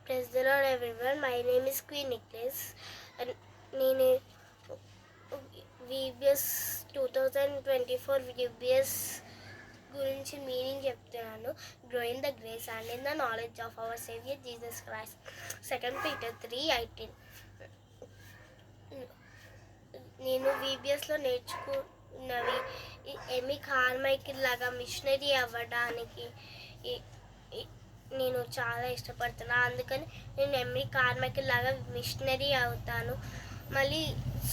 Praise the Lord everyone. My name is Queen Nicholas and నేను VBS 2024 VBS గురించి meaning చెప్తున్నాను. Growing the grace and in the knowledge of our saviour Jesus Christ. 2 Peter 3:18. నేను VBSలో నేర్చుకున్నవి ఎమి కార్మైకిల్ లాగా machinery అవ్వడానికి నేను చాలా ఇష్టపడుతున్నాను. అందుకని నేను ఎమ్మి కార్మైకిల్ లాగా మిషనరీ అవుతాను. మళ్ళీ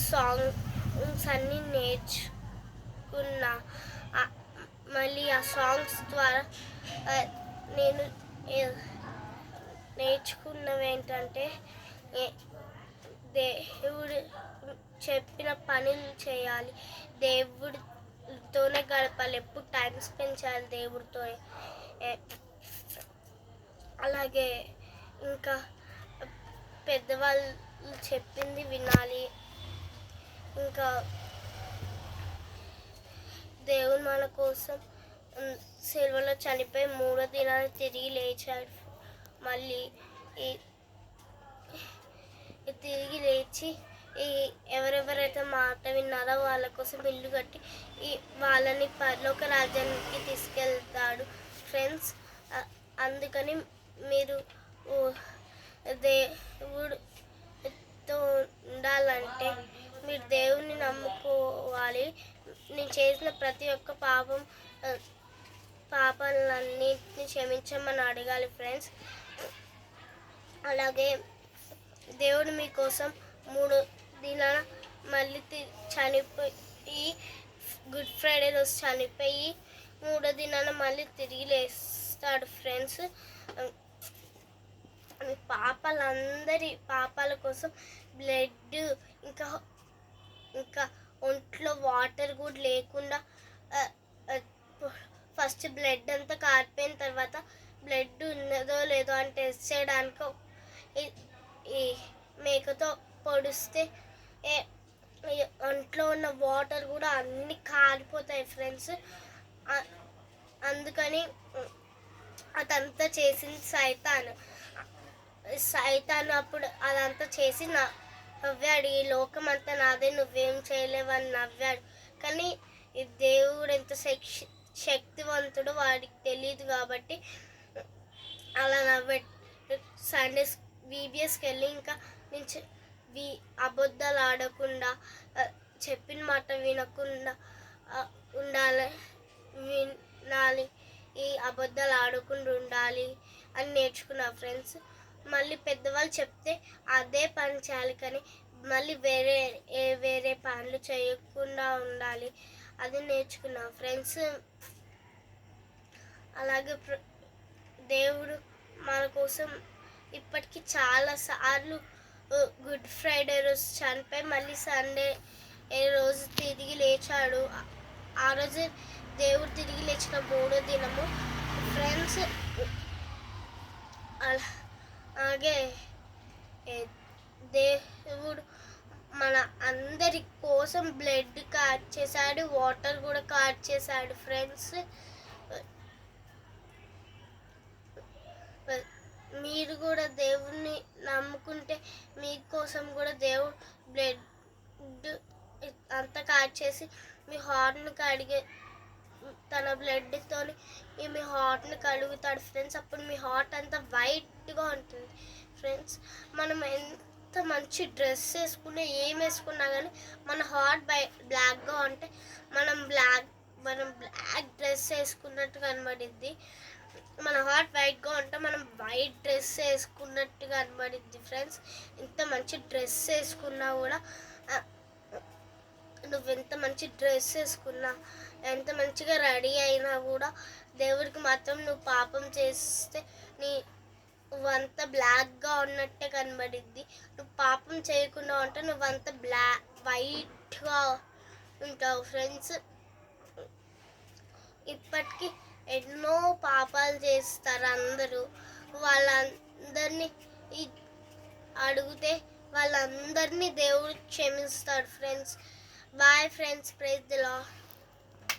సాంగ్స్ అన్నీ నేర్చుకున్నా. మళ్ళీ ఆ సాంగ్స్ ద్వారా నేను నేర్చుకున్నవి ఏంటంటే దేవుడు చెప్పిన పనులు చేయాలి, దేవుడితోనే గడపాలి, ఎప్పుడు టైం స్పెండ్ చేయాలి దేవుడితో. అలాగే ఇంకా పెద్దవాళ్ళు చెప్పింది వినాలి. ఇంకా దేవుడు మన కోసం సిలువలో చనిపోయి 3వ దినాన తిరిగి లేచాడు. మళ్ళీ తిరిగి లేచి ఎవరెవరైతే మాట విన్నారో వాళ్ళ కోసం ఇల్లు కట్టి వాళ్ళని పరలోక రాజ్యానికి తీసుకెళ్తాడు ఫ్రెండ్స్. అందుకని మీరు దేవుడితో ఉండాలంటే మీరు దేవుని నమ్ముకోవాలి. నేను చేసిన ప్రతి ఒక్క పాపాలన్నింటినీ క్షమించమని అడగాలి ఫ్రెండ్స్. అలాగే దేవుడు మీకోసం 3 దినాల మళ్ళీ చనిపోయి గుడ్ ఫ్రైడే రోజు చనిపోయి 3వ దినాన మళ్ళీ తిరిగి లేస్తాడు ఫ్రెండ్స్. పాపాలందరి పాపాల కోసం బ్లడ్ ఇంకా ఒంట్లో వాటర్ కూడా లేకుండా ఫస్ట్ బ్లడ్ అంతా కారిపోయిన తర్వాత బ్లడ్ ఉన్నదో లేదో అని టెస్ట్ చేయడానికి ఈ మేకతో పొడిస్తే ఒంట్లో ఉన్న వాటర్ కూడా అన్నీ కారిపోతాయి ఫ్రెండ్స్. అందుకని అదంతా చేసింది సైతాను అప్పుడు అదంతా చేసి నవ్వాడు. ఈ లోకం అంతా నాదే, నువ్వేం చేయలేవని నవ్వాడు. కానీ దేవుడు ఎంత శక్తివంతుడో వాడికి తెలియదు కాబట్టి అలా నవ్వాడు. సండే VBSకి వెళ్ళి ఇంకా నుంచి అబద్ధాలు ఆడకుండా చెప్పిన మాట వినకుండా వినాలి, ఈ అబద్ధాలు ఆడకుండా ఉండాలి అని నేర్చుకున్నా ఫ్రెండ్స్. మళ్ళీ పెద్దవాళ్ళు చెప్తే అదే పని చేయాలి, కానీ మళ్ళీ వేరే పనులు చేయకుండా ఉండాలి, అది నేర్చుకున్నా ఫ్రెండ్స్. అలాగే దేవుడు మన కోసం ఇప్పటికీ చాలాసార్లు గుడ్ ఫ్రైడే రోజు చనిపోయి మళ్ళీ సండే రోజు తిరిగి లేచాడు. ఆ రోజు దేవుడు తిరిగి లేచిన 3వ దినము ఫ్రెండ్స్. అలాగే దేవుడు మన అందరి కోసం బ్లడ్ కార్చేశాడు, వాటర్ కూడా కార్చేశాడు ఫ్రెండ్స్. మీరు కూడా దేవుణ్ణి నమ్ముకుంటే మీకోసం కూడా దేవుడు బ్లడ్ అంతా కార్చేసి మీ హార్ట్ని కడిగే తన బ్లడ్తో మీ హార్ట్ని కడుగుతాడు ఫ్రెండ్స్. అప్పుడు మీ హార్ట్ అంతా వైట్గా ఉంటుంది ఫ్రెండ్స్. మనం ఎంత మంచి డ్రెస్ వేసుకున్నా ఏం వేసుకున్నా కానీ మన హార్ట్ బ్లాక్గా ఉంటే మనం బ్లాక్ డ్రెస్ వేసుకున్నట్టు కనబడిద్ది. మన హార్ట్ వైట్గా ఉంటే మనం వైట్ డ్రెస్ వేసుకున్నట్టుగా కనబడిద్ది ఫ్రెండ్స్. ఎంత మంచి డ్రెస్ వేసుకున్నా కూడా నువ్వెంత మంచి డ్రెస్ వేసుకున్నా ఎంత మంచిగా రెడీ అయినా కూడా దేవుడికి మాత్రం నువ్వు పాపం చేస్తే నువ్వంత బ్లాక్గా ఉన్నట్టే కనబడిద్ది. నువ్వు పాపం చేయకుండా ఉంటే నువ్వంత వైట్గా ఉంటావు ఫ్రెండ్స్. ఇప్పటికీ ఎన్నో పాపాలు చేస్తారు అందరూ. వాళ్ళందరినీ అడిగితే వాళ్ళందరినీ దేవుడు క్షమిస్తాడు friends. Bye friends. Praise the lord.